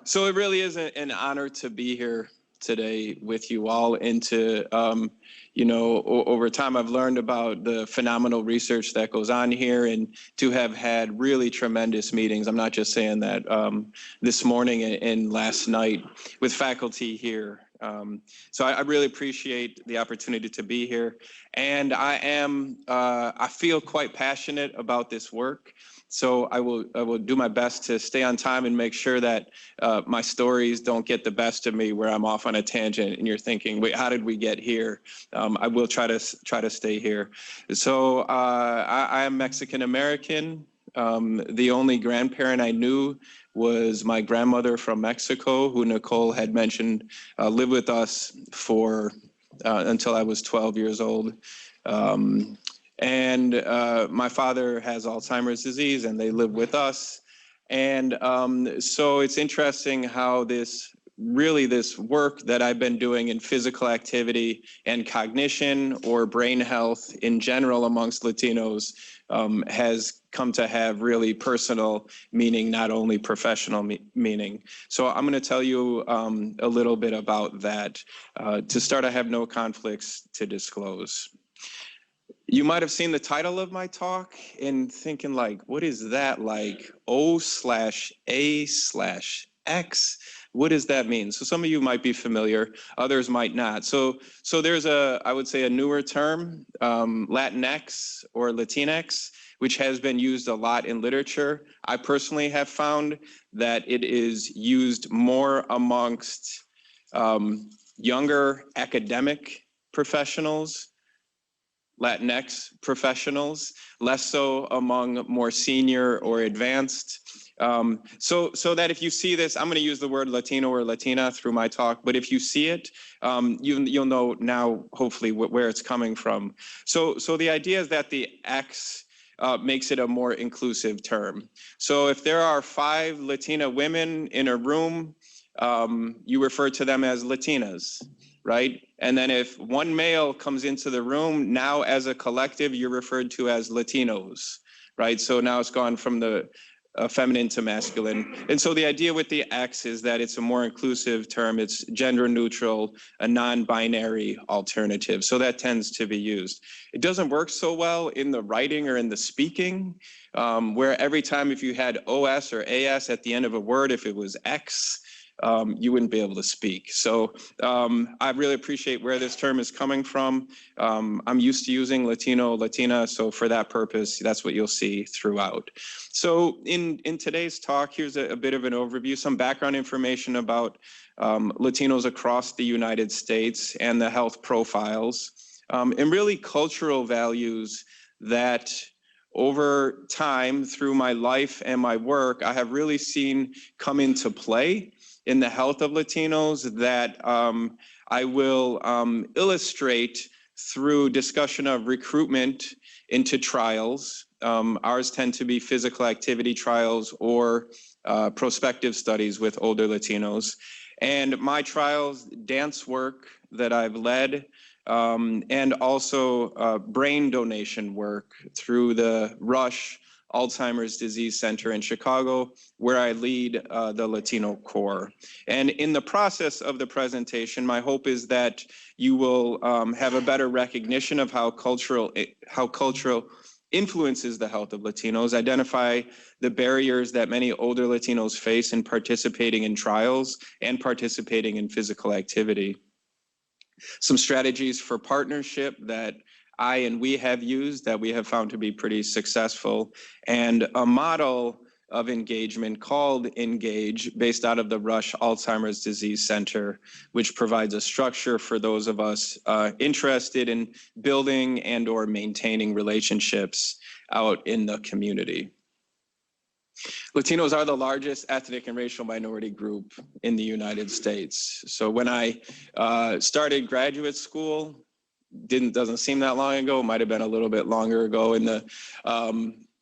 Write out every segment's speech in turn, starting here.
So it really is an honor to be here today with you all, and to, over time I've learned about the phenomenal research that goes on here, and to have had really tremendous meetings. I'm not just saying that, this morning and last night with faculty here. So I really appreciate the opportunity to be here, and I feel quite passionate about this work. So I will do my best to stay on time and make sure that my stories don't get the best of me, where I'm off on a tangent and you're thinking, wait, how did we get here? I will try to stay here. So I am Mexican American. The only grandparent I knew was my grandmother from Mexico, who Nicole had mentioned lived with us for until I was 12 years old. And my father has Alzheimer's disease, and they live with us. And so it's interesting how this work that I've been doing in physical activity and cognition, or brain health in general amongst Latinos, has come to have really personal meaning, not only professional meaning. So I'm going to tell you a little bit about that. To start, I have no conflicts to disclose. You might have seen the title of my talk and thinking, like, what is that, like O/A/X? What does that mean? So some of you might be familiar, others might not. So there's I would say a newer term, Latinx or Latinx, which has been used a lot in literature. I personally have found that it is used more amongst younger academic professionals, Latinx professionals, less so among more senior or advanced. So that if you see this, I'm going to use the word Latino or Latina through my talk, but if you see it, you'll know now, hopefully, where it's coming from. So the idea is that the X makes it a more inclusive term. So if there are 5 Latina women in a room, you refer to them as Latinas, right? And then if one male comes into the room, now as a collective, you're referred to as Latinos, right? So now it's gone from the feminine to masculine. And so the idea with the X is that it's a more inclusive term. It's gender neutral, a non-binary alternative. So that tends to be used. It doesn't work so well in the writing or in the speaking, where every time if you had OS or AS at the end of a word, if it was X, you wouldn't be able to speak. So I really appreciate where this term is coming from. I'm used to using Latino, Latina, so for that purpose, that's what you'll see throughout. So in today's talk, here's a bit of an overview, some background information about Latinos across the United States and the health profiles, and really cultural values that over time through my life and my work, I have really seen come into play in the health of Latinos that I will illustrate through discussion of recruitment into trials. Ours tend to be physical activity trials or prospective studies with older Latinos. And my trials, dance work that I've led, and also brain donation work through the Rush Alzheimer's Disease Center in Chicago, where I lead the Latino Core. And in the process of the presentation, my hope is that you will have a better recognition of how cultural influences the health of Latinos, identify the barriers that many older Latinos face in participating in trials and participating in physical activity. Some strategies for partnership that I and we have used that we have found to be pretty successful, and a model of engagement called NGAGE based out of the Rush Alzheimer's Disease Center, which provides a structure for those of us interested in building and or maintaining relationships out in the community. Latinos are the largest ethnic and racial minority group in the United States. So when I started graduate school, doesn't seem that long ago, might have been a little bit longer ago, in the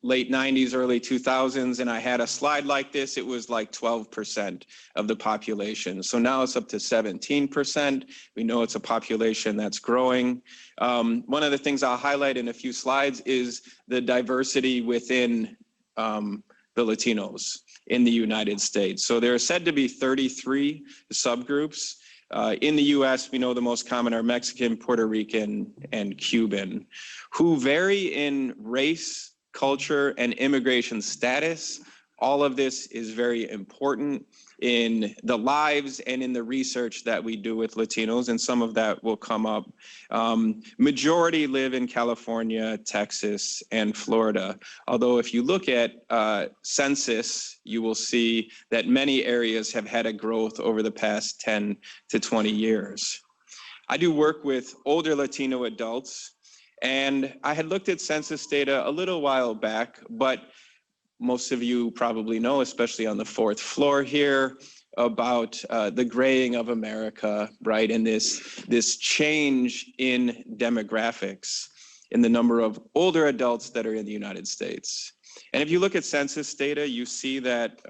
late 90s, early 2000s, and I had a slide like this, it was like 12% of the population. So now it's up to 17%. We know it's a population that's growing. One of the things I'll highlight in a few slides is the diversity within the Latinos in the United States. So there are said to be 33 subgroups. In the US, we know the most common are Mexican, Puerto Rican, and Cuban, who vary in race, culture, and immigration status. All of this is very important in the lives and in the research that we do with Latinos, and some of that will come up. Majority live in California, Texas, and Florida. Although if you look at census, you will see that many areas have had a growth over the past 10 to 20 years. I do work with older Latino adults, and I had looked at census data a little while back, but most of you probably know, especially on the fourth floor here, about the graying of America, right? And this change in demographics in the number of older adults that are in the United States. And if you look at census data, you see that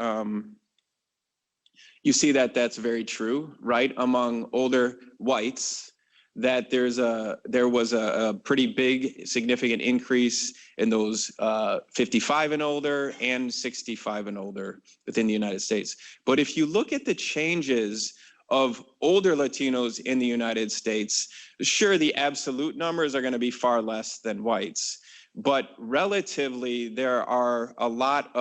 that's very true, right? Among older whites, that there was a pretty big, significant increase in those 55 and older and 65 and older within the United States. But if you look at the changes of older Latinos in the United States, sure, the absolute numbers are going to be far less than whites, but relatively there are a lot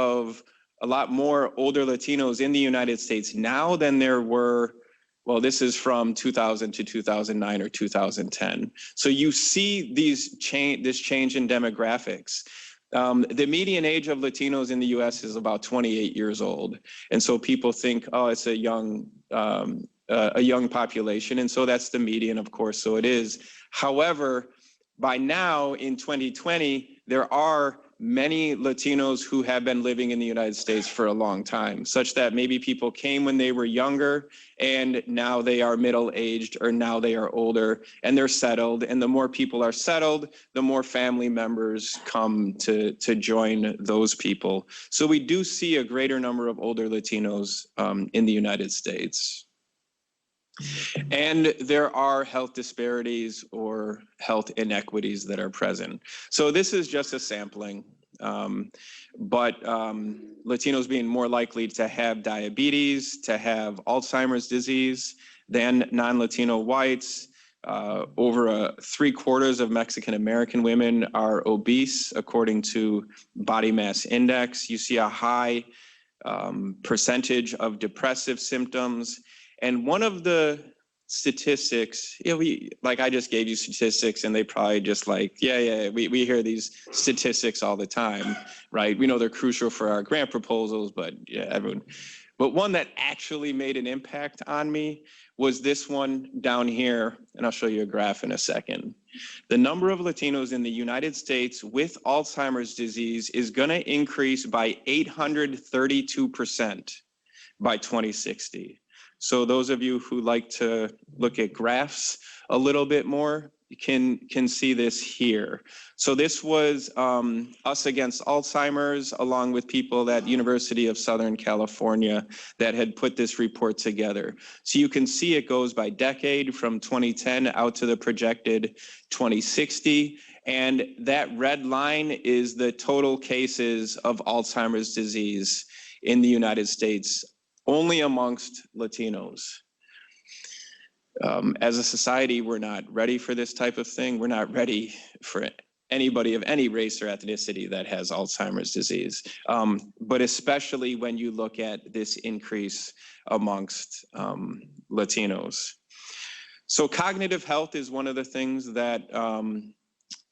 more older Latinos in the United States now than there were. Well, this is from 2000 to 2009 or 2010. So you see this change in demographics. The median age of Latinos in the US is about 28 years old. And so people think, oh, it's a young population. And so that's the median, of course, so it is. However, by now in 2020, there are many Latinos who have been living in the United States for a long time, such that maybe people came when they were younger and now they are middle-aged or now they are older and they're settled. And the more people are settled, the more family members come to join those people. So we do see a greater number of older Latinos in the United States. And there are health disparities or health inequities that are present. So this is just a sampling, but Latinos being more likely to have diabetes, to have Alzheimer's disease than non-Latino whites. Over 3/4 of Mexican American women are obese, according to body mass index. You see a high percentage of depressive symptoms. And one of the statistics, like I just gave you statistics and they probably just like, we hear these statistics all the time, right? We know they're crucial for our grant proposals, but everyone. But one that actually made an impact on me was this one down here, and I'll show you a graph in a second. The number of Latinos in the United States with Alzheimer's disease is gonna increase by 832% by 2060. So those of you who like to look at graphs a little bit more, you can see this here. So this was Us Against Alzheimer's, along with people at University of Southern California that had put this report together. So you can see it goes by decade from 2010 out to the projected 2060. And that red line is the total cases of Alzheimer's disease in the United States, only amongst Latinos. As a society, we're not ready for this type of thing. We're not ready for anybody of any race or ethnicity that has Alzheimer's disease, but especially when you look at this increase amongst Latinos. So cognitive health is one of the things that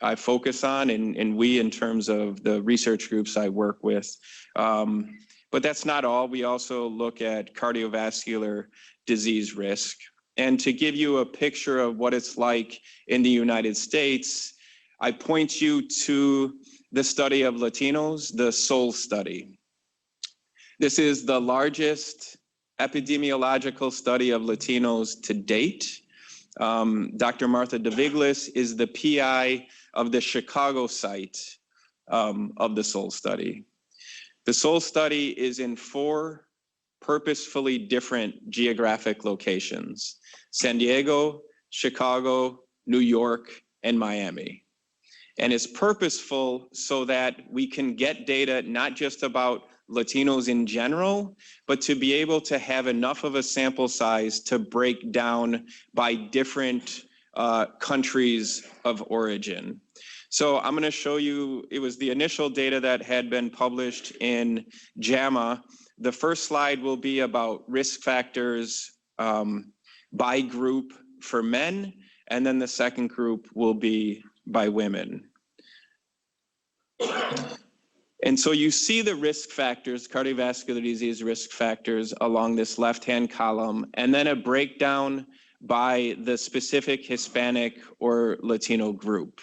I focus on, and we, in terms of the research groups I work with. But that's not all. We also look at cardiovascular disease risk. And to give you a picture of what it's like in the United States, I point you to the study of Latinos, the SOUL study. This is the largest epidemiological study of Latinos to date. Dr. Martha DeViglis is the PI of the Chicago site of the SOUL study. The SOUL study is in 4 purposefully different geographic locations: San Diego, Chicago, New York, and Miami. And it's purposeful so that we can get data not just about Latinos in general, but to be able to have enough of a sample size to break down by different countries of origin. So I'm going to show you, it was the initial data that had been published in JAMA. The first slide will be about risk factors by group for men, and then the second group will be by women. And so you see the risk factors, cardiovascular disease risk factors along this left-hand column, and then a breakdown by the specific Hispanic or Latino group.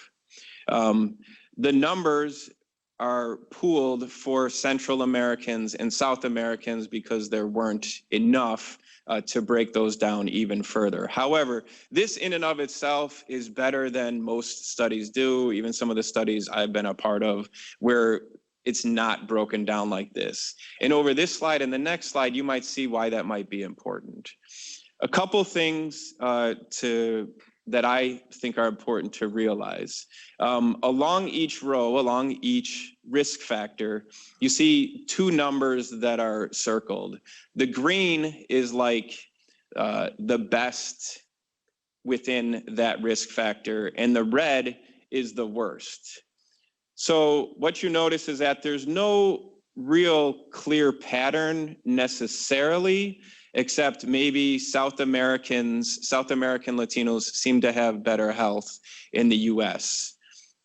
The numbers are pooled for Central Americans and South Americans because there weren't enough to break those down even further. However, this in and of itself is better than most studies do, even some of the studies I've been a part of, where it's not broken down like this. And over this slide and the next slide, you might see why that might be important. A couple things that I think are important to realize. Along each row, along each risk factor, you see two numbers that are circled. The green is like the best within that risk factor, and the red is the worst. So what you notice is that there's no real clear pattern necessarily, except maybe South American Latinos seem to have better health in the US.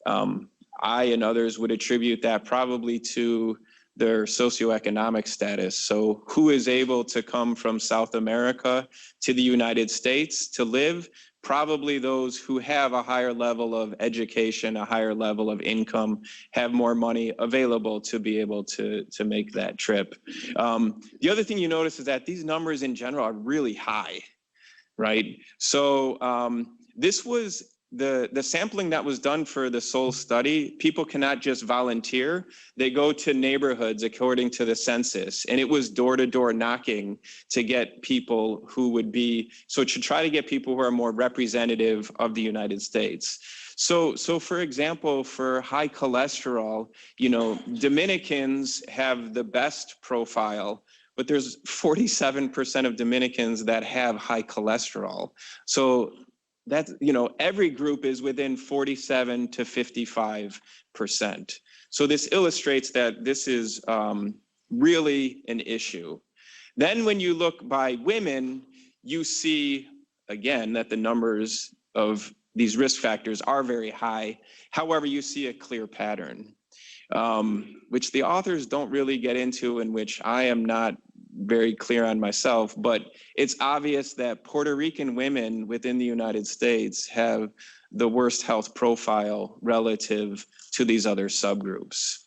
I and others would attribute that probably to their socioeconomic status. So who is able to come from South America to the United States to live? Probably those who have a higher level of education, a higher level of income, have more money available to be able to make that trip. The other thing you notice is that these numbers in general are really high, right? So this was the sampling that was done for the SOUL study. People cannot just volunteer. They go to neighborhoods according to the census, and it was door-to-door knocking to get people who would be, so to try to get people who are more representative of the United States. So for example, for high cholesterol, you know, Dominicans have the best profile, but there's 47% of Dominicans that have high cholesterol. So that's, you know, every group is within 47 to 55%. So this illustrates that this is really an issue. Then when you look by women, you see, again, that the numbers of these risk factors are very high. However, you see a clear pattern, which the authors don't really get into, and which I am not very clear on myself, but it's obvious that Puerto Rican women within the United States have the worst health profile relative to these other subgroups.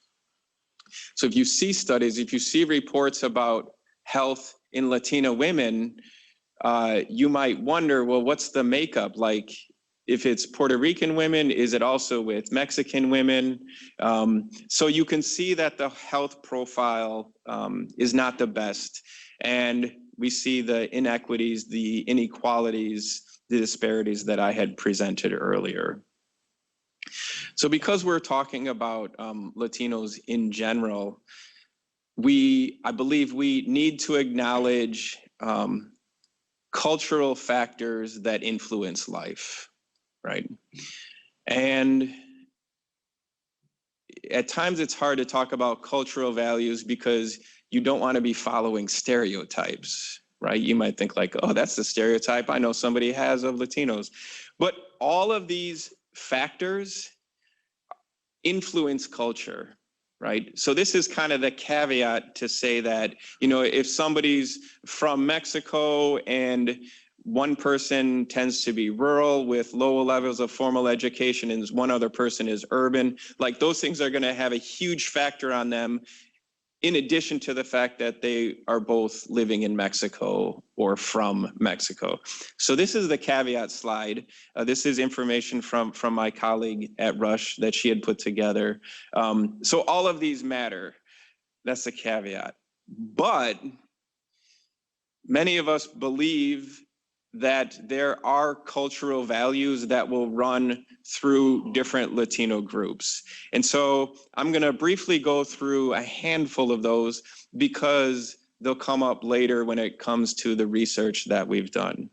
So if you see studies, if you see reports about health in Latina women, you might wonder, well, what's the makeup? Like, if it's Puerto Rican women, is it also with Mexican women? So you can see that the health profile is not the best. And we see the inequities, the inequalities, the disparities that I had presented earlier. So because we're talking about Latinos in general, I believe we need to acknowledge cultural factors that influence life. Right. And at times it's hard to talk about cultural values because you don't want to be following stereotypes, right? You might think like, oh, that's the stereotype I know somebody has of Latinos. But all of these factors influence culture, right? So this is kind of the caveat to say that, you know, if somebody's from Mexico and one person tends to be rural with low levels of formal education and one other person is urban, like those things are going to have a huge factor on them, in addition to the fact that they are both living in Mexico or from Mexico. So this is the caveat slide. This is information from my colleague at Rush that she had put together. So all of these matter. That's the caveat. But many of us believe that there are cultural values that will run through different Latino groups. And so I'm going to briefly go through a handful of those because they'll come up later when it comes to the research that we've done.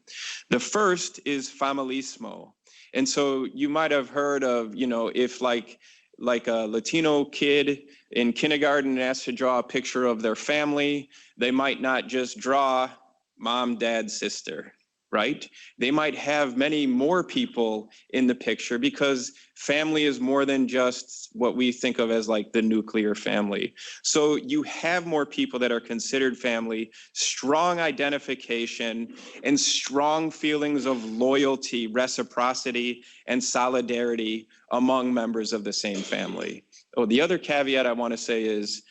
The first is familismo. And so you might have heard of, you know, if like a Latino kid in kindergarten asked to draw a picture of their family, they might not just draw mom, dad, sister, right? They might have many more people in the picture because family is more than just what we think of as like the nuclear family. So you have more people that are considered family, strong identification, and strong feelings of loyalty, reciprocity, and solidarity among members of the same family. Oh, the other caveat I want to say is,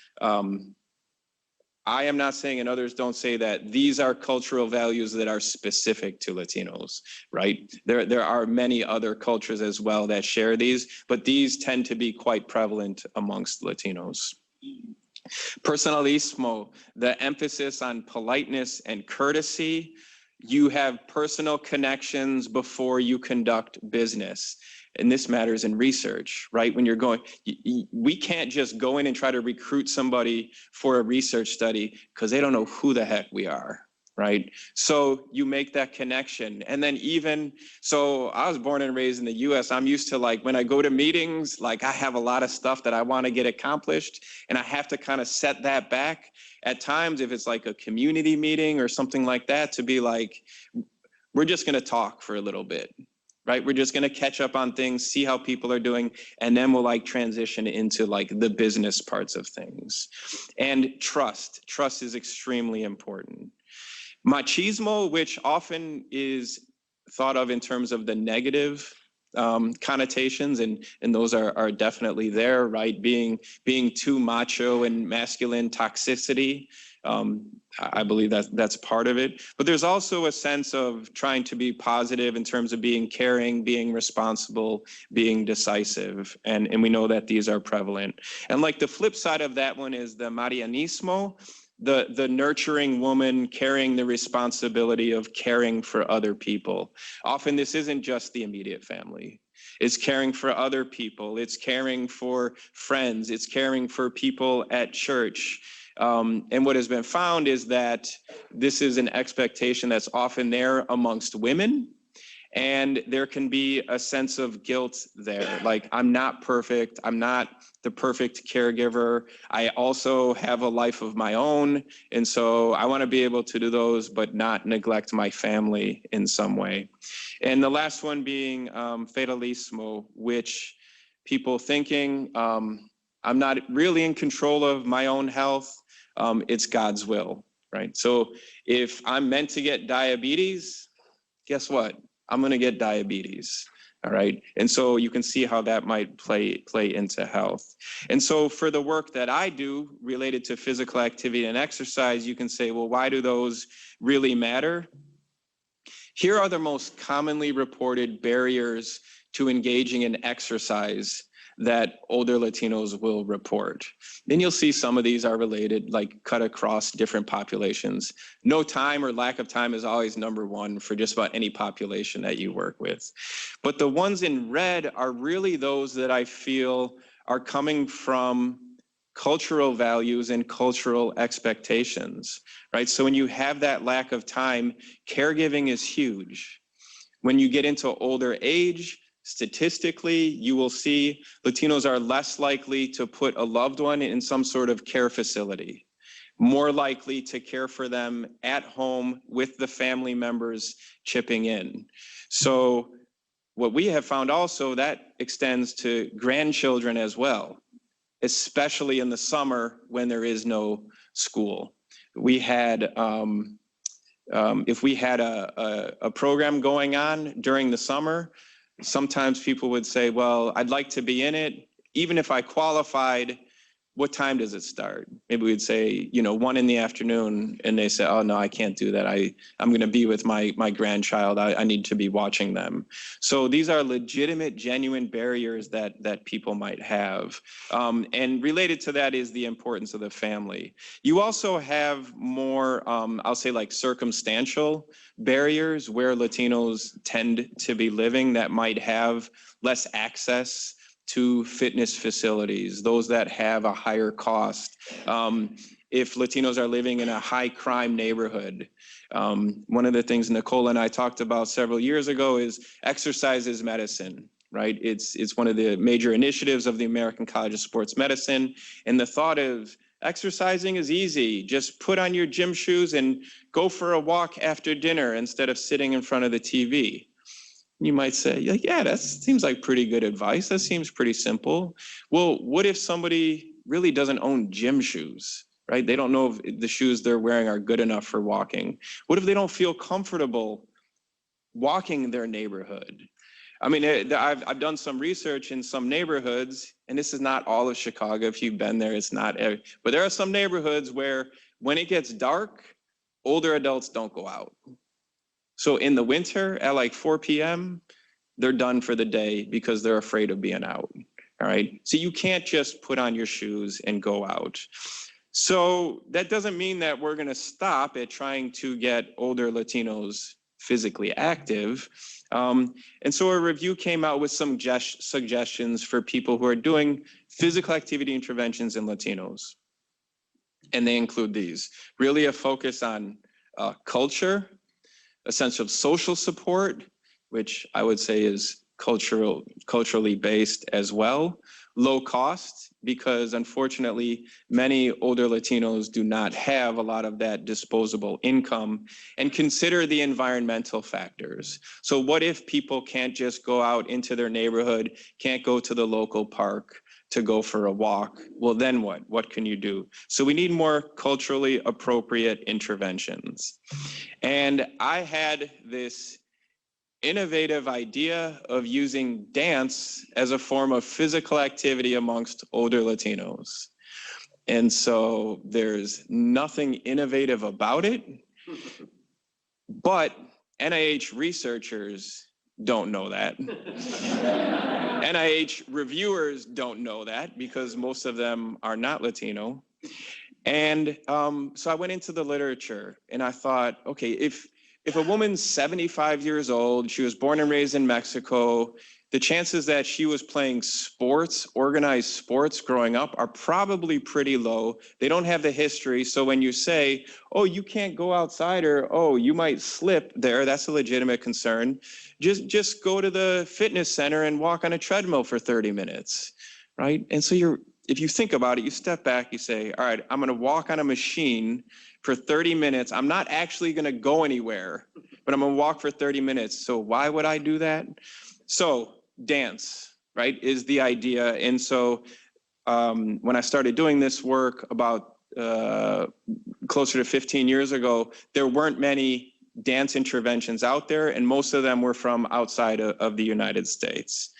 I am not saying, and others don't say, that these are cultural values that are specific to Latinos, right? There are many other cultures as well that share these, but these tend to be quite prevalent amongst Latinos. Personalismo, the emphasis on politeness and courtesy. You have personal connections before you conduct business. And this matters in research, right? When you're going, we can't just go in and try to recruit somebody for a research study because they don't know who the heck we are, right? So you make that connection. And then even, so I was born and raised in the US. I'm used to, like, when I go to meetings, like I have a lot of stuff that I want to get accomplished and I have to kind of set that back at times if it's like a community meeting or something like that, to be like, we're just going to talk for a little bit. Right? We're just going to catch up on things, see how people are doing, and then we'll like transition into like the business parts of things. And trust is extremely important. Machismo, which often is thought of in terms of the negative connotations, and those are definitely there, right? Being too macho and masculine, toxicity. I believe that's part of it. But there's also a sense of trying to be positive in terms of being caring, being responsible, being decisive. And we know that these are prevalent. And like the flip side of that one is the Marianismo, the nurturing woman carrying the responsibility of caring for other people. Often this isn't just the immediate family. It's caring for other people. It's caring for friends. It's caring for people at church. And what has been found is that this is an expectation that's often there amongst women, and there can be a sense of guilt there. Like, I'm not perfect. I'm not the perfect caregiver. I also have a life of my own. And so I want to be able to do those, but not neglect my family in some way. And the last one being fatalismo, which people thinking, I'm not really in control of my own health. It's God's will, right? So if I'm meant to get diabetes, guess what? I'm going to get diabetes, all right? And so you can see how that might play into health. And so for the work that I do related to physical activity and exercise, you can say, well, why do those really matter? Here are the most commonly reported barriers to engaging in exercise that older Latinos will report. Then you'll see some of these are related, like cut across different populations. No time or lack of time is always number one for just about any population that you work with. But the ones in red are really those that I feel are coming from cultural values and cultural expectations, right? So when you have that lack of time, caregiving is huge. When you get into older age, statistically, you will see Latinos are less likely to put a loved one in some sort of care facility, more likely to care for them at home with the family members chipping in. So what we have found also, that extends to grandchildren as well, especially in the summer when there is no school. We had, if we had a program going on during the summer, sometimes people would say, well, I'd like to be in it. Even if I qualified, what time does it start? Maybe we'd say, 1 in the afternoon, and they say, oh no, I can't do that. I'm gonna be with my grandchild. I need to be watching them. So these are legitimate, genuine barriers that people might have. And related to that is the importance of the family. You also have more, I'll say like circumstantial barriers where Latinos tend to be living that might have less access to fitness facilities, those that have a higher cost. If Latinos are living in a high crime neighborhood, one of the things Nicole and I talked about several years ago is exercise is medicine, right? It's one of the major initiatives of the American College of Sports Medicine. And the thought of exercising is easy. Just put on your gym shoes and go for a walk after dinner instead of sitting in front of the TV. You might say, yeah, that seems like pretty good advice. That seems pretty simple. Well, what if somebody really doesn't own gym shoes, right? They don't know if the shoes they're wearing are good enough for walking. What if they don't feel comfortable walking their neighborhood? I mean, I've done some research in some neighborhoods, and this is not all of Chicago. If you've been there, it's not, but there are some neighborhoods where when it gets dark, older adults don't go out. So in the winter at like 4 p.m., they're done for the day because they're afraid of being out, all right? So you can't just put on your shoes and go out. So that doesn't mean that we're gonna stop at trying to get older Latinos physically active. And so a review came out with some suggestions for people who are doing physical activity interventions in Latinos. And they include these, really a focus on culture, a sense of social support, which I would say is culturally based as well. Low cost, because unfortunately, many older Latinos do not have a lot of that disposable income. And consider the environmental factors. So what if people can't just go out into their neighborhood, can't go to the local park to go for a walk? Well, then what? What can you do? So we need more culturally appropriate interventions. And I had this innovative idea of using dance as a form of physical activity amongst older Latinos. And so there's nothing innovative about it, but NIH researchers don't know that. NIH reviewers don't know that because most of them are not Latino. And so I went into the literature and I thought, okay, if a woman's 75 years old, she was born and raised in Mexico, the chances that she was playing sports, organized sports growing up are probably pretty low. They don't have the history. So when you say, oh, you can't go outside, or, oh, you might slip there, that's a legitimate concern. Just go to the fitness center and walk on a treadmill for 30 minutes, right? And so if you think about it, you step back, you say, all right, I'm gonna walk on a machine for 30 minutes. I'm not actually gonna go anywhere, but I'm gonna walk for 30 minutes. So why would I do that? So dance, right, is the idea. And so when I started doing this work about closer to 15 years ago, there weren't many dance interventions out there, and most of them were from outside of the United States.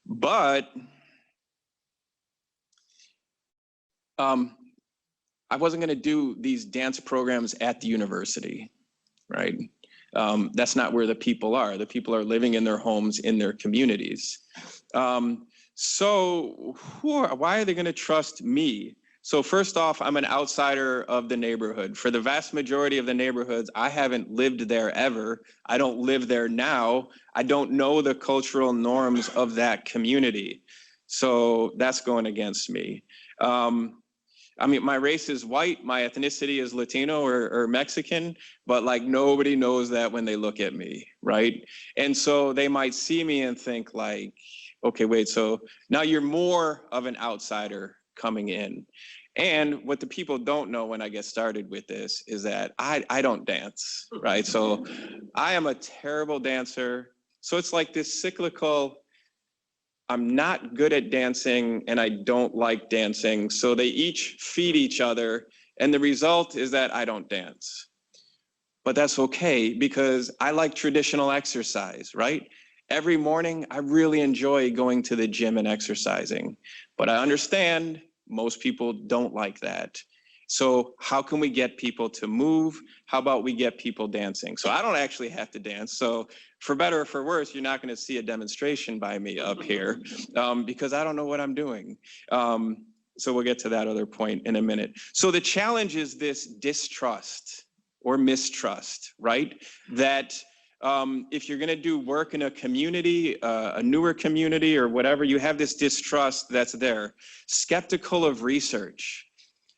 But I wasn't going to do these dance programs at the university, right? That's not where the people are. The people are living in their homes, in their communities. So why are they going to trust me? So first off, I'm an outsider of the neighborhood. For the vast majority of the neighborhoods, I haven't lived there ever. I don't live there now. I don't know the cultural norms of that community. So that's going against me. I mean, my race is white, my ethnicity is Latino or Mexican, but like nobody knows that when they look at me, right? And so they might see me and think like, okay, wait, so now you're more of an outsider coming in. And what the people don't know when I get started with this is that I don't dance, right? So I am a terrible dancer. So it's like this cyclical, I'm not good at dancing and I don't like dancing. So they each feed each other. And the result is that I don't dance. But that's okay because I like traditional exercise, right? Every morning, I really enjoy going to the gym and exercising. But I understand Most people don't like that. So how can we get people to move? How about we get people dancing? So I don't actually have to dance. So for better or for worse, you're not going to see a demonstration by me up here because I don't know what I'm doing. So we'll get to that other point in a minute. So the challenge is this distrust or mistrust, right? That if you're going to do work in a community, a newer community or whatever, you have this distrust that's there. Skeptical of research.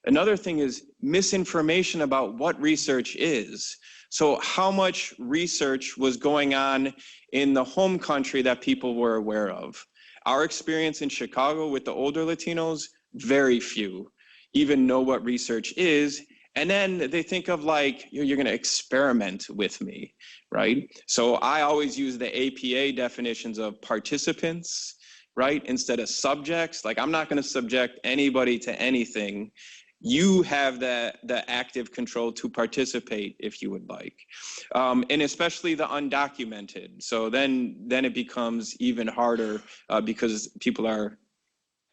Another thing is misinformation about what research is. So how much research was going on in the home country that people were aware of? Our experience in Chicago with the older Latinos, very few even know what research is. And then they think of like, you're going to experiment with me, right? So I always use the APA definitions of participants, right? Instead of subjects. Like, I'm not going to subject anybody to anything. You have the active control to participate if you would like. And especially the undocumented. So then it becomes even harder because people are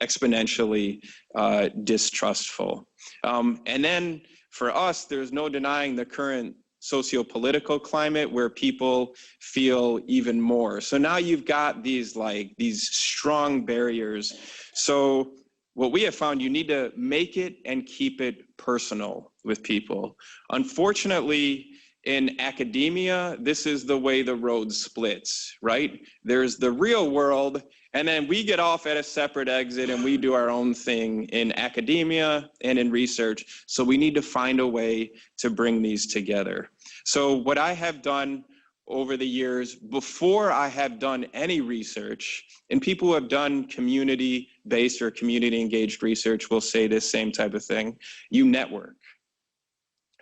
exponentially distrustful. And then for us, there's no denying the current socio-political climate where people feel even more. So now you've got these strong barriers. So what we have found, you need to make it and keep it personal with people. Unfortunately, in academia, this is the way the road splits, right? There's the real world, and then we get off at a separate exit and we do our own thing in academia and in research. So we need to find a way to bring these together. So what I have done over the years, before I have done any research, and people who have done community-based or community-engaged research will say this same type of thing, you network.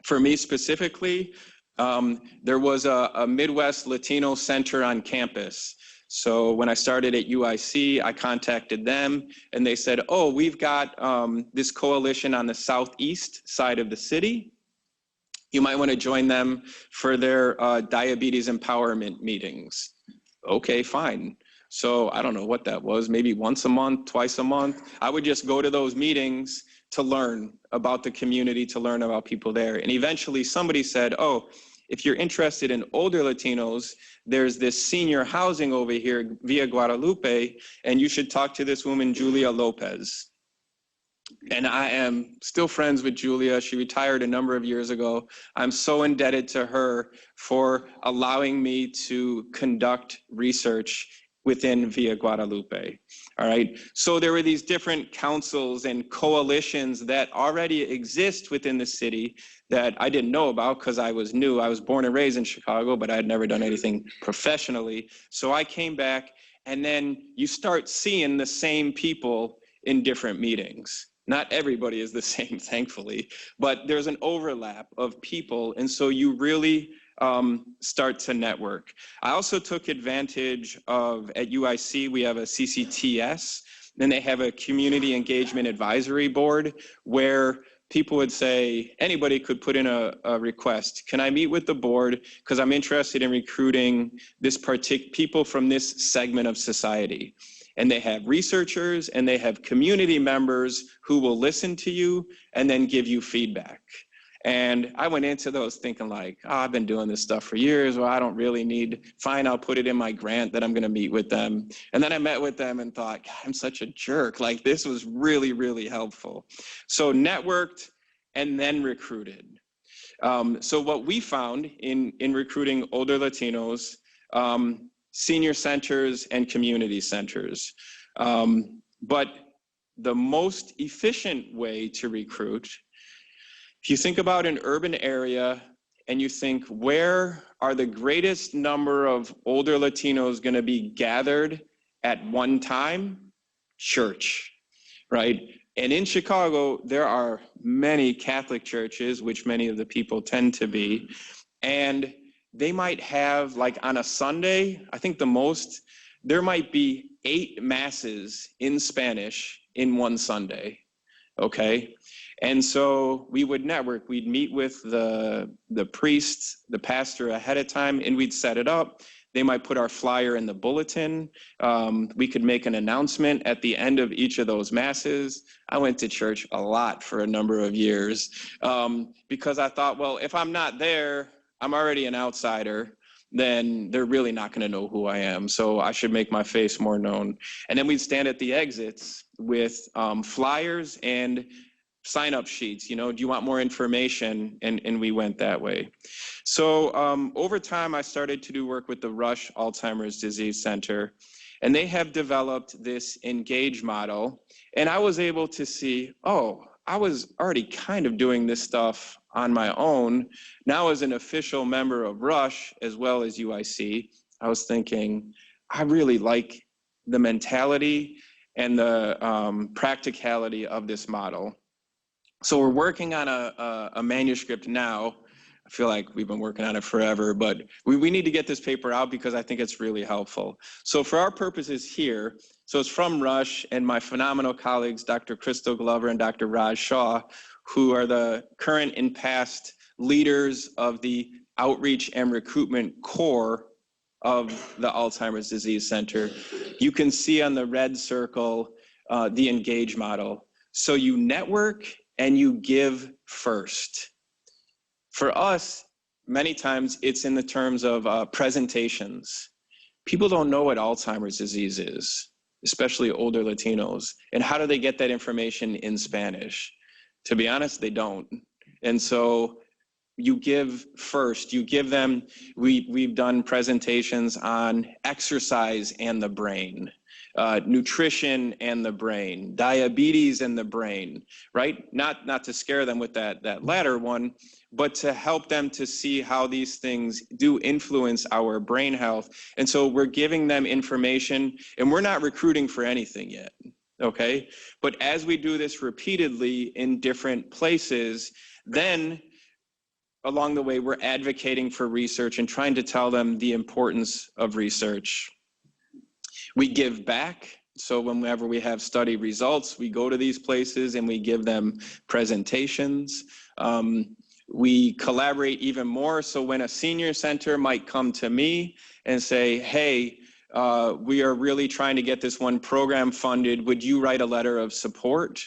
For me specifically, there was a Midwest Latino center on campus. So when I started at UIC, I contacted them and they said, oh, we've got this coalition on the southeast side of the city. You might want to join them for their diabetes empowerment meetings. Okay, fine. So I don't know what that was, maybe once a month, twice a month. I would just go to those meetings to learn about the community, to learn about people there. And eventually somebody said, oh, if you're interested in older Latinos, there's this senior housing over here via Guadalupe, and you should talk to this woman, Julia Lopez. And I am still friends with Julia. She retired a number of years ago. I'm so indebted to her for allowing me to conduct research within Via Guadalupe. All right. So there were these different councils and coalitions that already exist within the city that I didn't know about because I was new. I was born and raised in Chicago, but I had never done anything professionally. So I came back, and then you start seeing the same people in different meetings. Not everybody is the same, thankfully, but there's an overlap of people. And so you really start to network. I also took advantage of, at UIC, we have a CCTS, and they have a community engagement advisory board where people would say, anybody could put in a request. Can I meet with the board? Because I'm interested in recruiting people from this segment of society. And they have researchers and they have community members who will listen to you and then give you feedback. And I went into those thinking like, oh, I've been doing this stuff for years. Well, I don't really need, fine, I'll put it in my grant that I'm going to meet with them. And then I met with them and thought, God, I'm such a jerk. Like, this was really, really helpful. So networked and then recruited. So what we found in recruiting older Latinos, senior centers and community centers. But the most efficient way to recruit, if you think about an urban area and you think, where are the greatest number of older Latinos going to be gathered at one time? Church, right? And in Chicago, there are many Catholic churches, which many of the people tend to be, and they might have, like on a Sunday, I think the most, there might be 8 masses in Spanish in one Sunday, okay? And so we would network. We'd meet with the priest, the pastor ahead of time, and we'd set it up. They might put our flyer in the bulletin. We could make an announcement at the end of each of those masses. I went to church a lot for a number of years because I thought, well, if I'm not there, I'm already an outsider, then they're really not going to know who I am. So I should make my face more known. And then we'd stand at the exits with flyers and sign-up sheets. You know, do you want more information? And we went that way. So over time, I started to do work with the Rush Alzheimer's Disease Center, and they have developed this NGAGE model. And I was able to see, oh, I was already kind of doing this stuff on my own. Now as an official member of Rush, as well as UIC, I was thinking, I really like the mentality and the practicality of this model. So we're working on a manuscript now. I feel like we've been working on it forever, but we need to get this paper out because I think it's really helpful. So for our purposes here, so it's from Rush and my phenomenal colleagues, Dr. Crystal Glover and Dr. Raj Shah, who are the current and past leaders of the outreach and recruitment core of the Alzheimer's Disease Center. You can see on the red circle, the NGAGE model. So you network and you give first. For us, many times it's in the terms of presentations. People don't know what Alzheimer's disease is, especially older Latinos. And how do they get that information in Spanish? To be honest, they don't. And so you give first, you give them, we've done presentations on exercise and the brain, nutrition and the brain, diabetes and the brain, right? Not to scare them with that latter one, but to help them to see how these things do influence our brain health. And so we're giving them information, and we're not recruiting for anything yet, okay? But as we do this repeatedly in different places, then along the way, we're advocating for research and trying to tell them the importance of research. We give back. So whenever we have study results, we go to these places and we give them presentations. We collaborate even more. So when a senior center might come to me and say, hey, we are really trying to get this one program funded. Would you write a letter of support?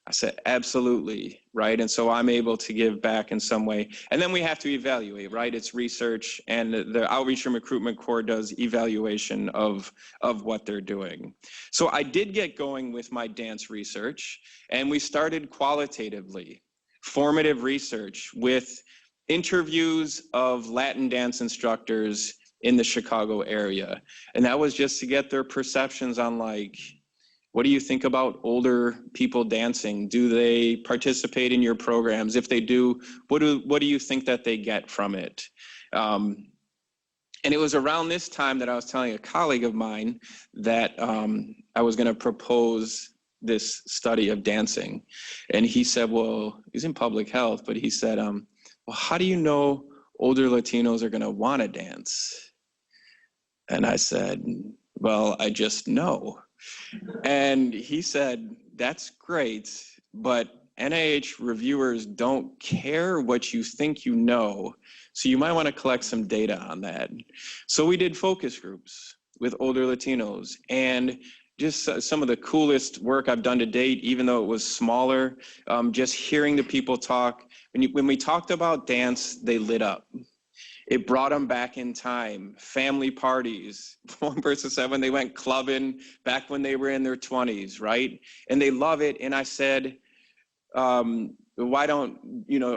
I said, absolutely, right? And so I'm able to give back in some way. And then we have to evaluate, right? It's research, and the Outreach and Recruitment Core does evaluation of what they're doing. So I did get going with my dance research, and we started qualitatively, formative research with interviews of Latin dance instructors in the Chicago area. And that was just to get their perceptions on, like, what do you think about older people dancing? Do they participate in your programs? If they do, what do you think that they get from it? And it was around this time that I was telling a colleague of mine that I was going to propose this study of dancing. And he said, well, he's in public health, but he said, well, how do you know older Latinos are going to want to dance? And I said, well, I just know. And he said, that's great, but NIH reviewers don't care what you think you know, so you might want to collect some data on that. So we did focus groups with older Latinos, and just some of the coolest work I've done to date, even though it was smaller, just hearing the people talk. When we talked about dance, they lit up. It brought them back in time. Family parties. One person said when they went clubbing back when they were in their 20s, right? And they love it. And I said, why don't,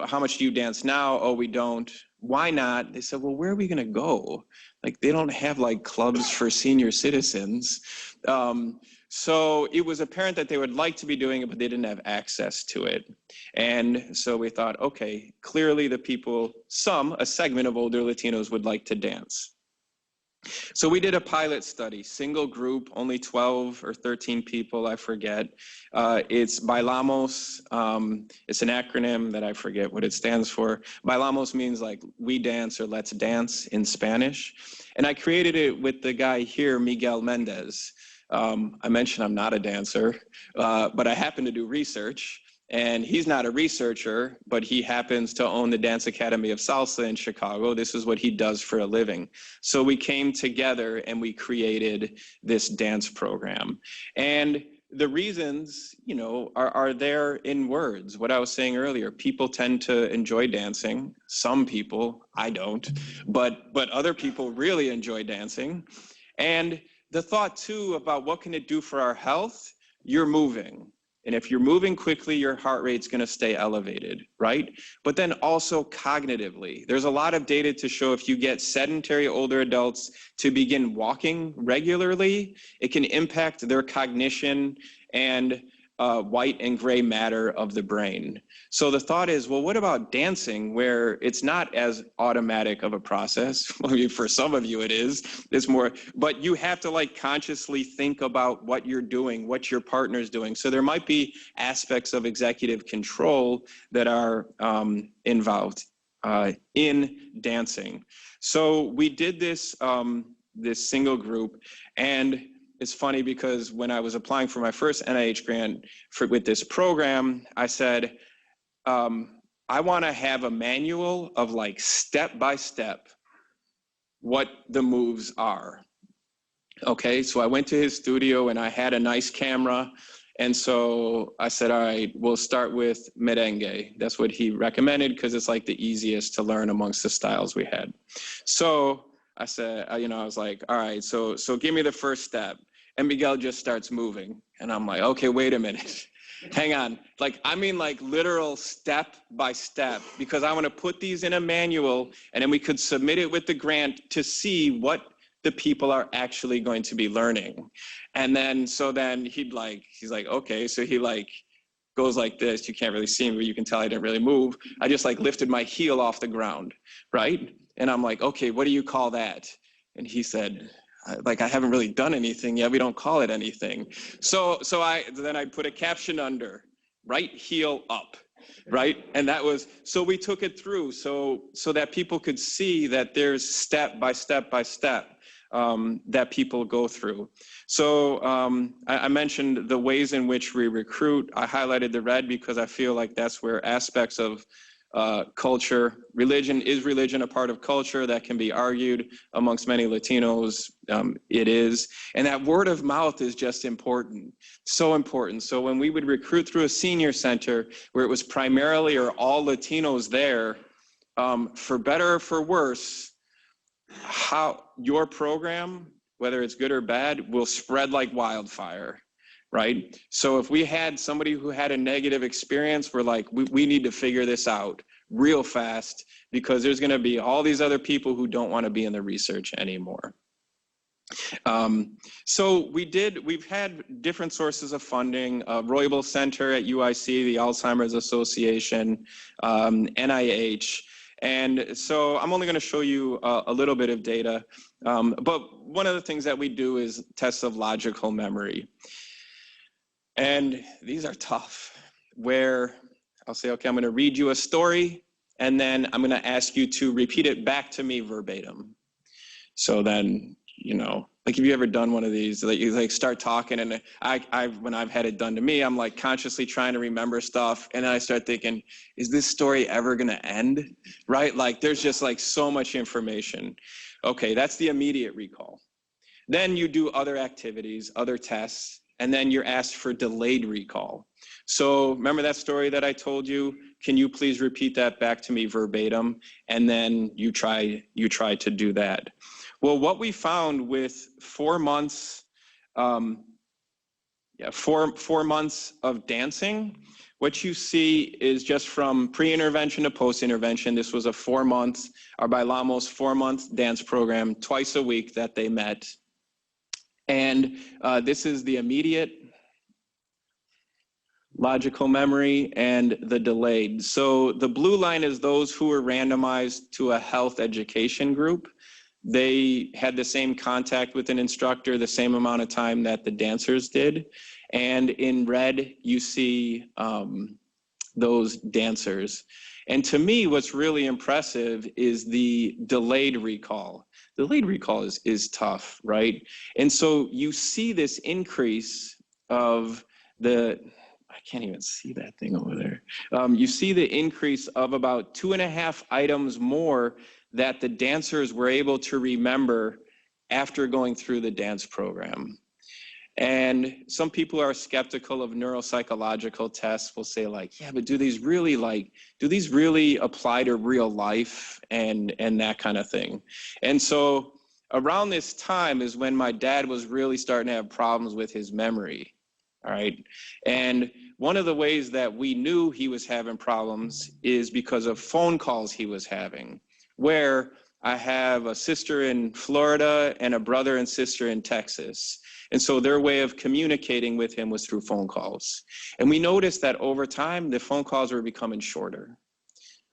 how much do you dance now? Oh, we don't. Why not? They said, well, where are we going to go? Like, they don't have like clubs for senior citizens. So it was apparent that they would like to be doing it, but they didn't have access to it. And so we thought, okay, clearly the people, a segment of older Latinos would like to dance. So we did a pilot study, single group, only 12 or 13 people, I forget. It's Bailamos. It's an acronym that I forget what it stands for. Bailamos means like we dance or let's dance in Spanish. And I created it with the guy here, Miguel Mendez. I mentioned I'm not a dancer, but I happen to do research. And he's not a researcher, but he happens to own the Dance Academy of Salsa in Chicago. This is what he does for a living. So we came together and we created this dance program. And the reasons, you know, are there in words. What I was saying earlier, people tend to enjoy dancing. Some people, I don't, but other people really enjoy dancing. And the thought too about what can it do for our health? You're moving. And if you're moving quickly, your heart rate's going to stay elevated, right? But then also cognitively, there's a lot of data to show if you get sedentary older adults to begin walking regularly, it can impact their cognition and white and gray matter of the brain. So the thought is, well, what about dancing where it's not as automatic of a process? Well, for some of you it is, it's more, but you have to like consciously think about what you're doing, what your partner's doing. So there might be aspects of executive control that are involved in dancing. So we did this, this single group, and it's funny because when I was applying for my first NIH grant with this program, I said, I want to have a manual of like step by step what the moves are. Okay, so I went to his studio and I had a nice camera. And so I said, all right, we'll start with merengue. That's what he recommended because it's like the easiest to learn amongst the styles we had. So I said, you know, I was like, all right, so give me the first step. And Miguel just starts moving. And I'm like, okay, wait a minute. Hang on. Like, I mean, like literal step by step, because I want to put these in a manual and then we could submit it with the grant to see what the people are actually going to be learning. And then, so then he's like, okay. So he like goes like this. You can't really see me, but you can tell I didn't really move. I just like lifted my heel off the ground, right? And I'm like, okay, what do you call that? And he said, like, I haven't really done anything yet. We don't call it anything. So then I put a caption under, right heel up, right? And that was, so we took it through so that people could see that there's step by step by step that people go through. So I mentioned the ways in which we recruit. I highlighted the red because I feel like that's where aspects of culture, religion, is religion a part of culture? That can be argued amongst many Latinos. It is. And that word of mouth is just important, so important. So when we would recruit through a senior center where it was primarily or all Latinos there, for better or for worse, how your program, whether it's good or bad, will spread like wildfire. Right? So if we had somebody who had a negative experience, we're like, we need to figure this out real fast because there's going to be all these other people who don't want to be in the research anymore. So we've had different sources of funding, Roybal Center at UIC, the Alzheimer's Association, NIH. And so I'm only going to show you a little bit of data. But one of the things that we do is tests of logical memory. And these are tough, where I'll say, okay, I'm going to read you a story, and then I'm going to ask you to repeat it back to me verbatim. So then, you know, like, have you ever done one of these? Like, you like start talking, and when I've had it done to me, I'm like consciously trying to remember stuff, and then I start thinking, is this story ever going to end? Right? Like, there's just like so much information. Okay, that's the immediate recall. Then you do other activities, other tests. And then you're asked for delayed recall. So remember that story that I told you? Can you please repeat that back to me verbatim? And then you try to do that. Well, what we found with 4 months, 4 months of dancing, what you see is just from pre-intervention to post-intervention. This was a 4-month, our Bailamos 4-month dance program, twice a week that they met. And this is the immediate logical memory and the delayed. So the blue line is those who were randomized to a health education group. They had the same contact with an instructor, the same amount of time that the dancers did. And in red, you see those dancers. And to me, what's really impressive is the delayed recall. Delayed recall is tough, right? And so you see this increase of the, I can't even see that thing over there. You see the increase of about 2.5 items more that the dancers were able to remember after going through the dance program. And some people are skeptical of neuropsychological tests. Will say like, yeah, but do these really apply to real life and that kind of thing? And so around this time is when my dad was really starting to have problems with his memory. All right. And one of the ways that we knew he was having problems is because of phone calls he was having, where I have a sister in Florida and a brother and sister in Texas. And so their way of communicating with him was through phone calls. And we noticed that over time, the phone calls were becoming shorter,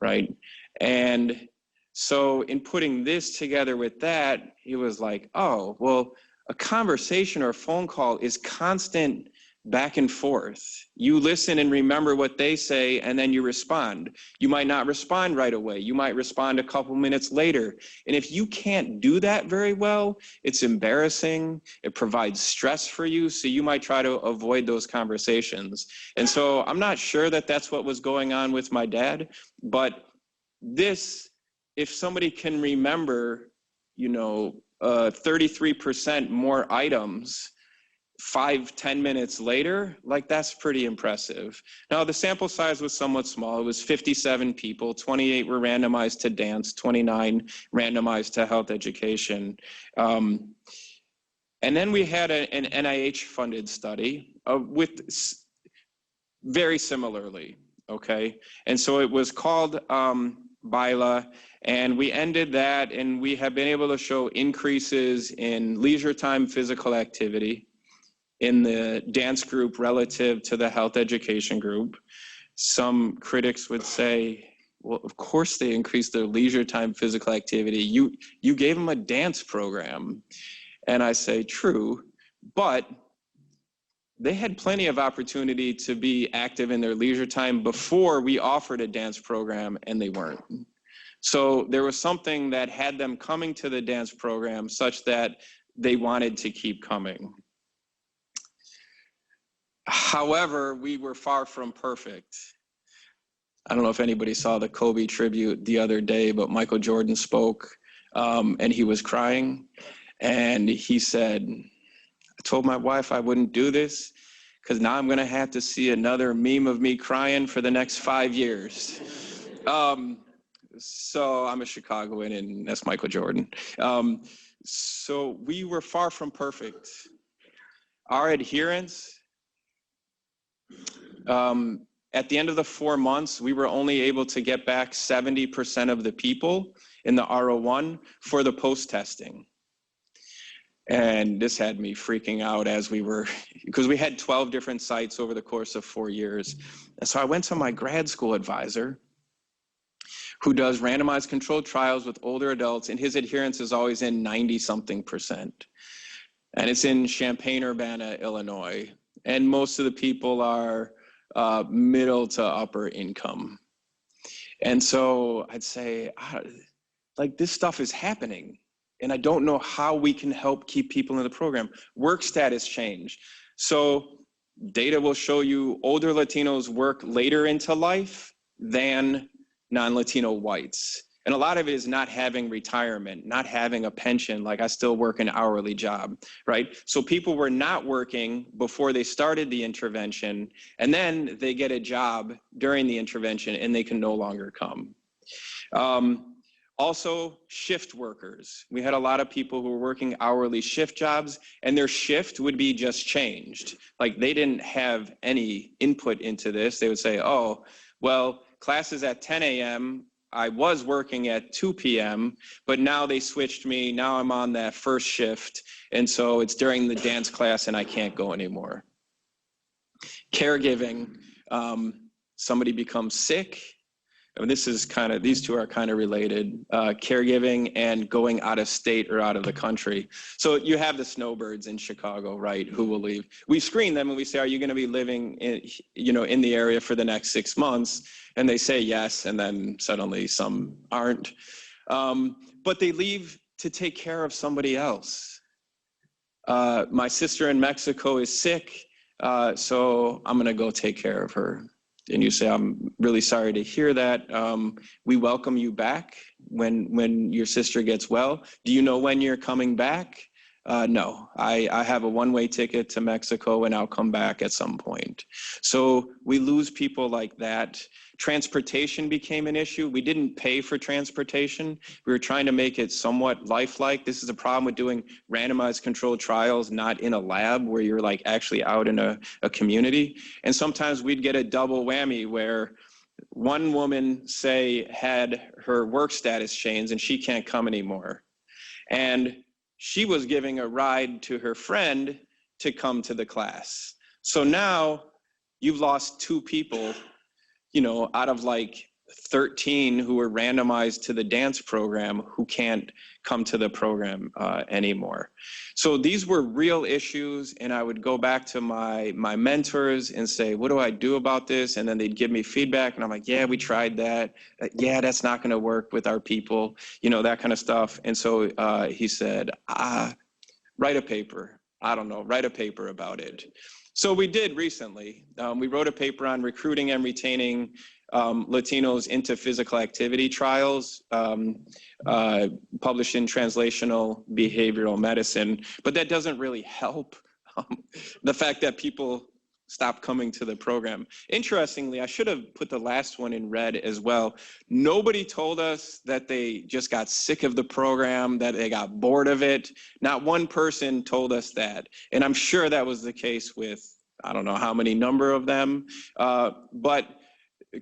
right? And so in putting this together with that, he was like, oh, well, a conversation or a phone call is constant back and forth. You listen and remember what they say, and then you respond. You might not respond right away. You might respond a couple minutes later. And if you can't do that very well, it's embarrassing. It provides stress for you. So you might try to avoid those conversations. And so I'm not sure that that's what was going on with my dad, but this, if somebody can remember, 33% more items 5-10 minutes later, like that's pretty impressive. Now the sample size was somewhat small. It was 57 people, 28 were randomized to dance, 29 randomized to health education. And then we had an NIH funded study with very similarly, okay? And so it was called BILA, and we ended that, and we have been able to show increases in leisure time physical activity in the dance group relative to the health education group. Some critics would say, well, of course they increased their leisure time physical activity. You gave them a dance program. And I say, true, but they had plenty of opportunity to be active in their leisure time before we offered a dance program, and they weren't. So there was something that had them coming to the dance program such that they wanted to keep coming. However, we were far from perfect. I don't know if anybody saw the Kobe tribute the other day, but Michael Jordan spoke and he was crying. And he said, I told my wife I wouldn't do this because now I'm going to have to see another meme of me crying for the next 5 years. So I'm a Chicagoan, and that's Michael Jordan. So we were far from perfect. Our adherence, at the end of the 4 months, we were only able to get back 70% of the people in the RO1 for the post-testing. And this had me freaking out as we were, because we had 12 different sites over the course of 4 years. And so I went to my grad school advisor, who does randomized controlled trials with older adults, and his adherence is always in 90-something%. And it's in Champaign-Urbana, Illinois. And most of the people are middle to upper income. And so I'd say, like, this stuff is happening, and I don't know how we can help keep people in the program. Work status change. So data will show you older Latinos work later into life than non-Latino whites. And a lot of it is not having retirement, not having a pension, like I still work an hourly job, right? So people were not working before they started the intervention, and then they get a job during the intervention and they can no longer come. Also, shift workers. We had a lot of people who were working hourly shift jobs, and their shift would be just changed. Like, they didn't have any input into this. They would say, oh, well, class is at 10 a.m., I was working at 2 p.m., but now they switched me. Now I'm on that first shift. And so it's during the dance class and I can't go anymore. Caregiving, somebody becomes sick. And this is these two are kind of related, caregiving and going out of state or out of the country. So you have the snowbirds in Chicago, right, who will leave. We screen them and we say, are you going to be living in the area for the next 6 months? And they say yes, and then suddenly some aren't. But they leave to take care of somebody else. My sister in Mexico is sick. so I'm gonna go take care of her. And you say, I'm really sorry to hear that. We welcome you back when your sister gets well. Do you know when you're coming back? No, I have a one-way ticket to Mexico and I'll come back at some point. So we lose people like that. Transportation became an issue. We didn't pay for transportation. We were trying to make it somewhat lifelike. This is a problem with doing randomized controlled trials, not in a lab where you're like actually out in a community. And sometimes we'd get a double whammy where one woman, say, had her work status changed and she can't come anymore. And she was giving a ride to her friend to come to the class. So now you've lost two people, you know, out of like 13 who were randomized to the dance program who can't come to the program anymore. So these were real issues, and I would go back to my mentors and say, what do I do about this? And then they'd give me feedback, and I'm like, yeah, we tried that. Yeah, that's not gonna work with our people, you know, that kind of stuff. And so he said, write a paper. I don't know, write a paper about it. So we did recently. We wrote a paper on recruiting and retaining Latinos into physical activity trials, published in Translational Behavioral Medicine, but that doesn't really help the fact that people stop coming to the program. Interestingly, I should have put the last one in red as well. Nobody told us that they just got sick of the program, that they got bored of it. Not one person told us that. And I'm sure that was the case with, I don't know how many number of them, but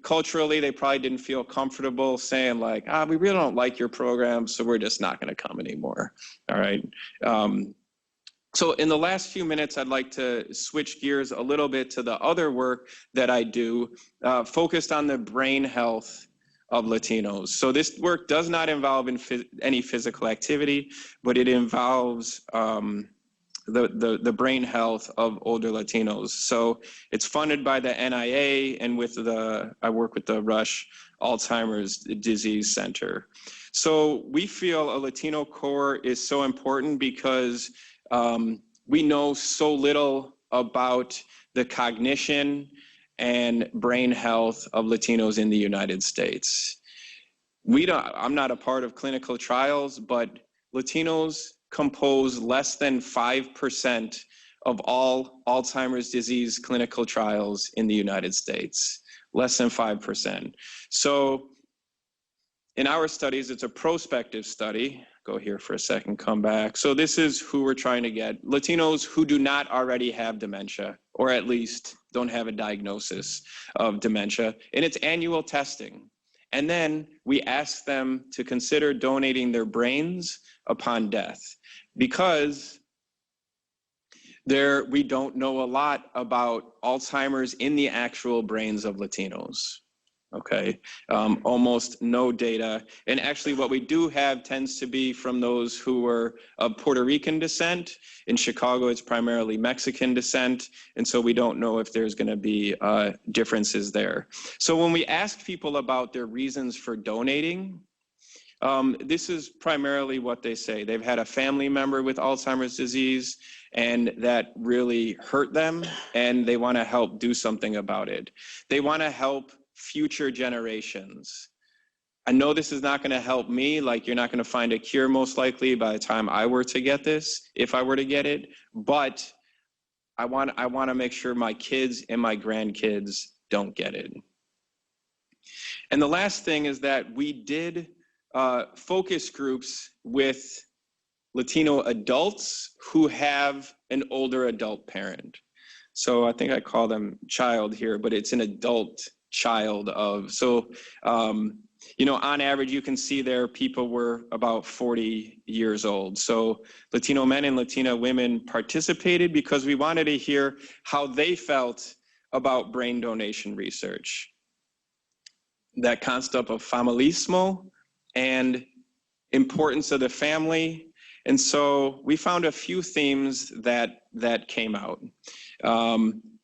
culturally, they probably didn't feel comfortable saying like, we really don't like your program, so we're just not gonna come anymore, all right? So in the last few minutes, I'd like to switch gears a little bit to the other work that I do, focused on the brain health of Latinos. So this work does not involve any physical activity, but it involves the brain health of older Latinos. So it's funded by the NIA, and I work with the Rush Alzheimer's Disease Center. So we feel a Latino Core is so important because we know so little about the cognition and brain health of Latinos in the United States. I'm not a part of clinical trials, but Latinos compose less than 5% of all Alzheimer's disease clinical trials in the United States, less than 5%. So in our studies, it's a prospective study. Go here for a second, come back. So this is who we're trying to get. Latinos who do not already have dementia, or at least don't have a diagnosis of dementia, and it's annual testing. And then we ask them to consider donating their brains upon death, because we don't know a lot about Alzheimer's in the actual brains of Latinos. Okay, almost no data. And actually what we do have tends to be from those who were of Puerto Rican descent. In Chicago, it's primarily Mexican descent. And so we don't know if there's gonna be differences there. So when we ask people about their reasons for donating, this is primarily what they say. They've had a family member with Alzheimer's disease and that really hurt them, and they wanna help do something about it. They wanna help future generations. I know this is not gonna help me, like you're not gonna find a cure most likely by the time I were to get this, if I were to get it, but I wanna make sure my kids and my grandkids don't get it. And the last thing is that we did focus groups with Latino adults who have an older adult parent. So I think I call them child here, but it's an adult child of. So, you know, on average, you can see there people were about 40 years old. So Latino men and Latina women participated because we wanted to hear how they felt about brain donation research. That concept of familismo and importance of the family. And so we found a few themes that came out.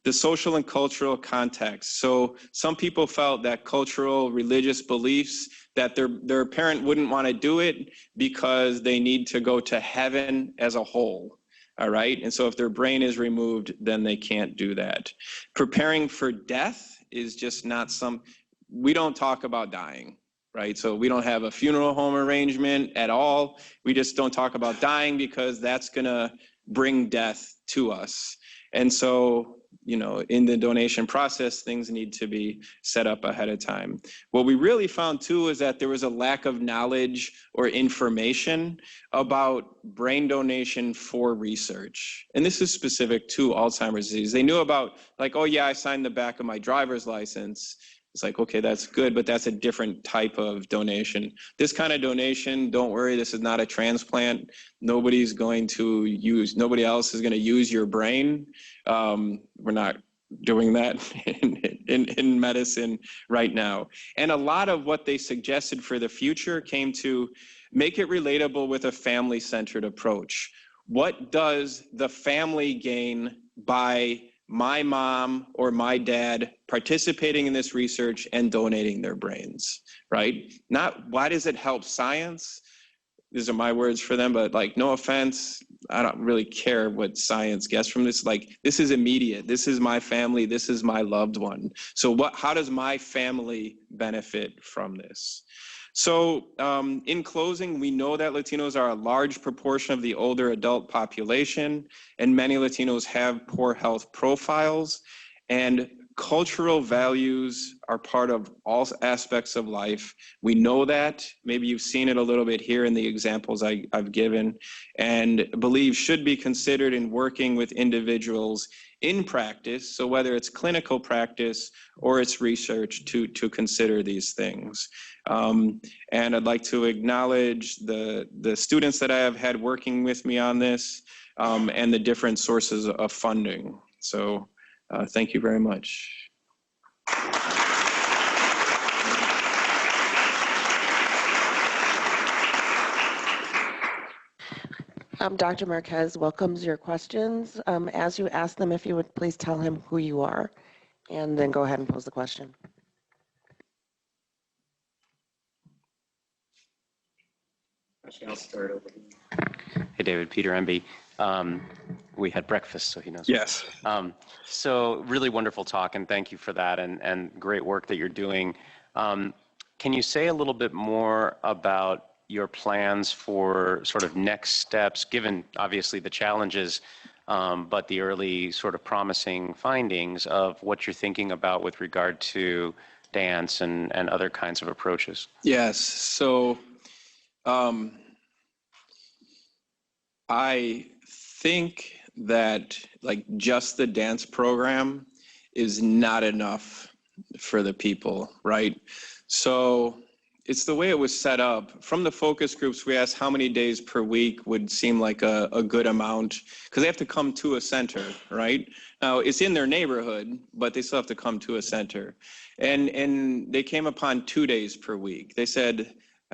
The social and cultural context. So some people felt that cultural, religious beliefs, that their parent wouldn't want to do it because they need to go to heaven as a whole. All right. And so if their brain is removed, then they can't do that. Preparing for death is just not we don't talk about dying, right? So we don't have a funeral home arrangement at all. We just don't talk about dying because that's going to bring death to us. And so, in the donation process, things need to be set up ahead of time. What we really found too is that there was a lack of knowledge or information about brain donation for research. And this is specific to Alzheimer's disease. They knew about oh yeah, I signed the back of my driver's license. It's okay, that's good, but that's a different type of donation. This kind of donation, don't worry, this is not a transplant. Nobody else is going to use your brain. We're not doing that in medicine right now. And a lot of what they suggested for the future came to make it relatable with a family-centered approach. What does the family gain by my mom or my dad participating in this research and donating their brains, right? Not why does it help science? These are my words for them, but no offense, I don't really care what science gets from this. This is immediate. This is my family. This is my loved one. So how does my family benefit from this? So in closing, we know that Latinos are a large proportion of the older adult population, and many Latinos have poor health profiles, and cultural values are part of all aspects of life. We know that. Maybe you've seen it a little bit here in the examples I've given, and believe should be considered in working with individuals in practice. So whether it's clinical practice or it's research, to consider these things. And I'd like to acknowledge the students that I have had working with me on this, and the different sources of funding. So thank you very much. Dr. Marquez welcomes your questions. As you ask them, if you would please tell him who you are, and then go ahead and pose the question. Actually, I'll start over here. Hey, David, Peter Emby. We had breakfast, so he knows. Yes. So really wonderful talk, and thank you for that, and great work that you're doing. Can you say a little bit more about your plans for sort of next steps, given obviously the challenges, but the early sort of promising findings of what you're thinking about with regard to dance and other kinds of approaches? Yes. So I think that just the dance program is not enough for the people, right? So it's the way it was set up. From the focus groups, we asked how many days per week would seem like a good amount, because they have to come to a center, right? Now, it's in their neighborhood, but they still have to come to a center. And they came upon 2 days per week. I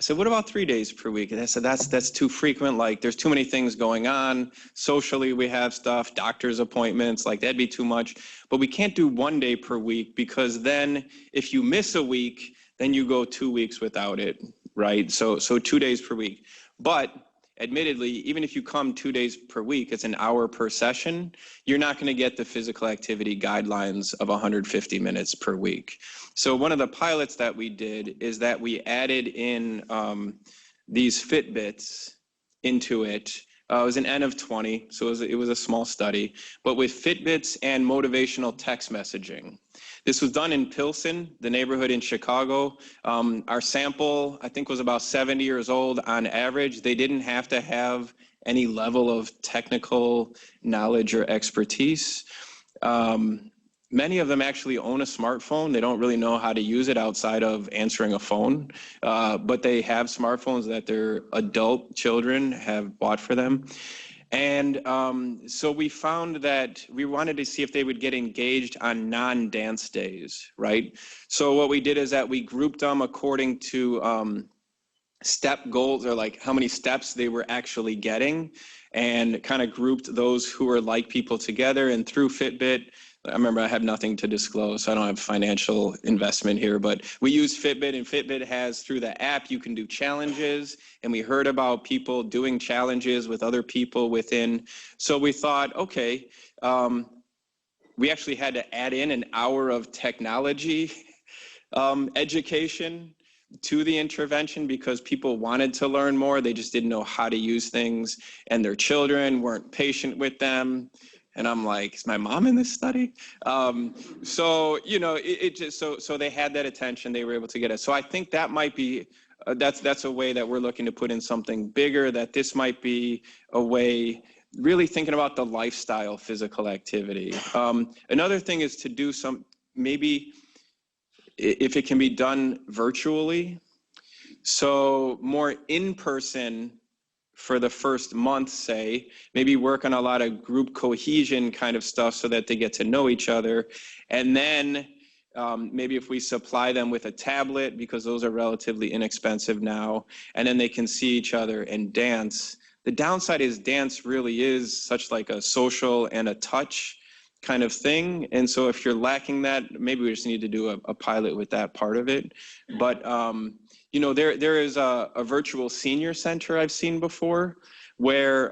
said, what about 3 days per week? And they said, that's too frequent. There's too many things going on. Socially, we have stuff, doctor's appointments, that'd be too much. But we can't do 1 day per week, because then if you miss a week, then you go 2 weeks without it, right? So 2 days per week. But admittedly, even if you come 2 days per week, it's an hour per session, you're not going to get the physical activity guidelines of 150 minutes per week. So one of the pilots that we did is that we added in these Fitbits into it. It was an N of 20, so it was a small study, but with Fitbits and motivational text messaging. This was done in Pilsen, the neighborhood in Chicago. Our sample, I think, was about 70 years old on average. They didn't have to have any level of technical knowledge or expertise. Many of them actually own a smartphone. They don't really know how to use it outside of answering a phone, but they have smartphones that their adult children have bought for them. And so we found that we wanted to see if they would get engaged on non-dance days, right? So what we did is that we grouped them according to step goals, or how many steps they were actually getting, and kind of grouped those who were like people together. And through Fitbit, I remember I have nothing to disclose, so I don't have financial investment here, but we use Fitbit, and Fitbit has, through the app, you can do challenges, and we heard about people doing challenges with other people within. So we thought, okay, we actually had to add in an hour of technology education to the intervention because people wanted to learn more. They just didn't know how to use things, and their children weren't patient with them. And I'm like, is my mom in this study? So, you know, it just, so they had that attention, they were able to get it. So I think that might be, that's a way that we're looking to put in something bigger, that this might be a way, really thinking about the lifestyle physical activity. Another thing is to do some, maybe if it can be done virtually, so more in-person for the first month, say, maybe work on a lot of group cohesion kind of stuff so that they get to know each other. And then maybe if we supply them with a tablet, because those are relatively inexpensive now, and then they can see each other and dance. The downside is dance really is such like a social and a touch kind of thing. And so if you're lacking that, maybe we just need to do a pilot with that part of it. But you know, there is a virtual senior center I've seen before where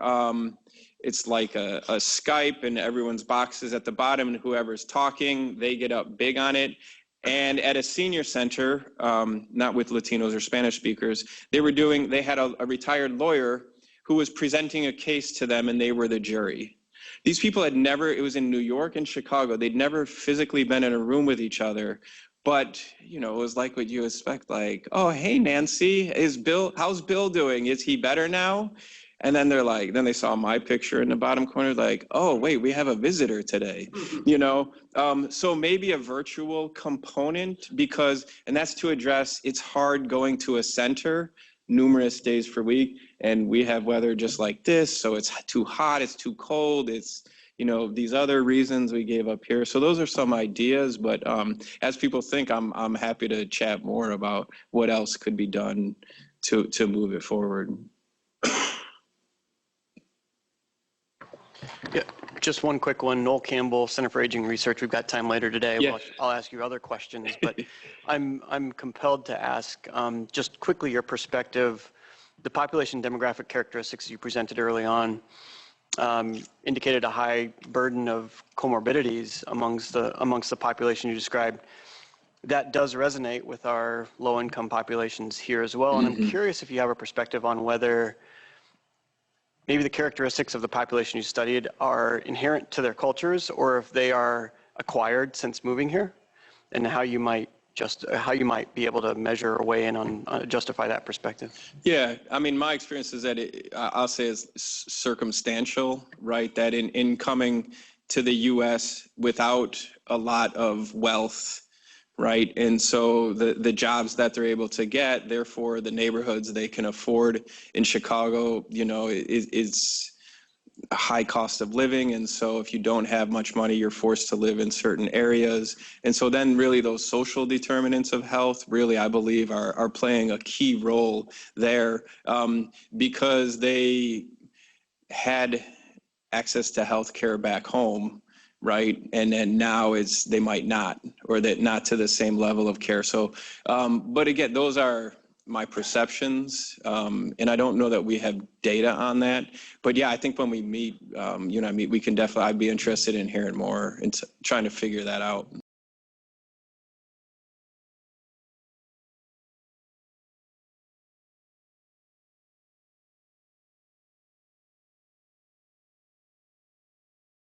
it's like a Skype and everyone's boxes at the bottom, and whoever's talking, they get up big on it. And at a senior center, not with Latinos or Spanish speakers, they had a retired lawyer who was presenting a case to them, and they were the jury. These people had never, it was in New York and Chicago, they'd never physically been in a room with each other. But, you know, it was like what you expect, like, oh, hey, Nancy, how's Bill doing? Is he better now? And then they're like, then they saw my picture in the bottom corner, like, oh, wait, we have a visitor today, you know? So maybe a virtual component and that's to address, it's hard going to a center numerous days per week, and we have weather just like this, so it's too hot, it's too cold, it's, you know, these other reasons we gave up here. So those are some ideas, but as people think, I'm happy to chat more about what else could be done to move it forward. Yeah, just one quick one. Noel Campbell, Center for Aging Research. We've got time later today. Yeah. I'll ask you other questions, but I'm compelled to ask just quickly your perspective. The population demographic characteristics you presented early on indicated a high burden of comorbidities amongst the population you described. That does resonate with our low-income populations here as well. And I'm curious if you have a perspective on whether maybe the characteristics of the population you studied are inherent to their cultures, or if they are acquired since moving here, and how you might be able to measure or weigh in on justify that perspective. Yeah, I mean, my experience is that I'll say it's circumstantial, right? That in coming to the U.S. without a lot of wealth, right? And so the jobs that they're able to get, therefore the neighborhoods they can afford in Chicago, you know, is a high cost of living. And so if you don't have much money, you're forced to live in certain areas. And so then really those social determinants of health really, I believe, are playing a key role there because they had access to health care back home, right? And then now they might not, or that not to the same level of care. So, but again, those are my perceptions. And I don't know that we have data on that, but yeah, I think when we meet, you and I meet, we can definitely, I'd be interested in hearing more and trying to figure that out.